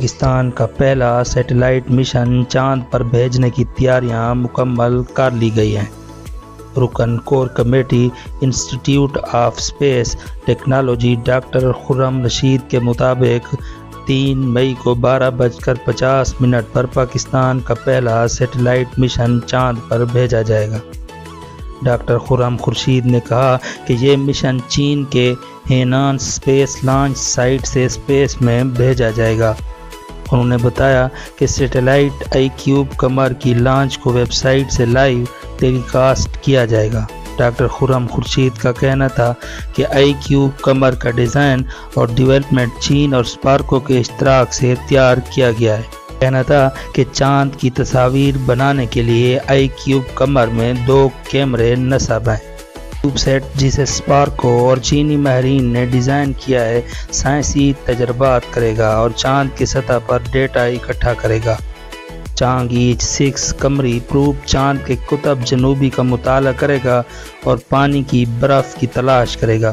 پاکستان کا پہلا satellite mission چاند پر بھیجنے کی تیاریاں مکمل کر لی گئی ہیں۔ رکن کور کمیٹی انسٹی ٹیوٹ آف اسپیس ٹیکنالوجی ڈاکٹر خرم رشید کے مطابق 3 مئی کو 12:50 پر پاکستان کا پہلا سیٹلائٹ مشن چاند پر بھیجا جائے گا۔ ڈاکٹر خرم خورشید نے کہا کہ یہ مشن چین کے ہینان اسپیس لانچ سائٹ سے اسپیس میں بھیجا جائے گا۔ انہوں نے بتایا کہ سیٹلائٹ آئی کیوب قمر کی لانچ کو ویب سائٹ سے لائیو ٹیلی کاسٹ کیا جائے گا۔ ڈاکٹر خرم خورشید کا کہنا تھا کہ آئی کیوب قمر کا ڈیزائن اور ڈیولپمنٹ چین اور اسپارکو کے اشتراک سے تیار کیا گیا ہے۔ کہنا تھا کہ چاند کی تصاویر بنانے کے لیے آئی کیوب قمر میں 2 کیمرے نصب ہیں۔ کیوب سیٹ جسے اسپارکو اور چینی ماہرین نے ڈیزائن کیا ہے سائنسی تجربات کرے گا اور چاند کی سطح پر ڈیٹا اکٹھا کرے گا۔ چانگ ایچ 6 قمری پروب چاند کے قطب جنوبی کا مطالعہ کرے گا اور پانی کی برف کی تلاش کرے گا۔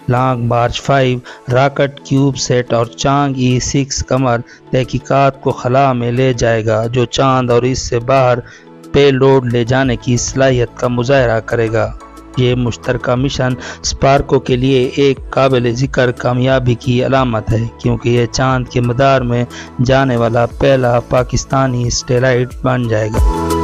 Long march 5 rocket CubeSat اور چانگ ای 6 قمر تحقیقات کو خلا میں لے جائے گا جو چاند اور اس سے باہر پے لوڈ لے جانے کی صلاحیت کا مظاہرہ کرے گا۔ یہ مشترکہ مشن اسپارکو کے لیے ایک قابل ذکر کامیابی کی علامت ہے کیونکہ یہ چاند کے مدار میں جانے والا پہلا پاکستانی سیٹلائٹ بن جائے گا۔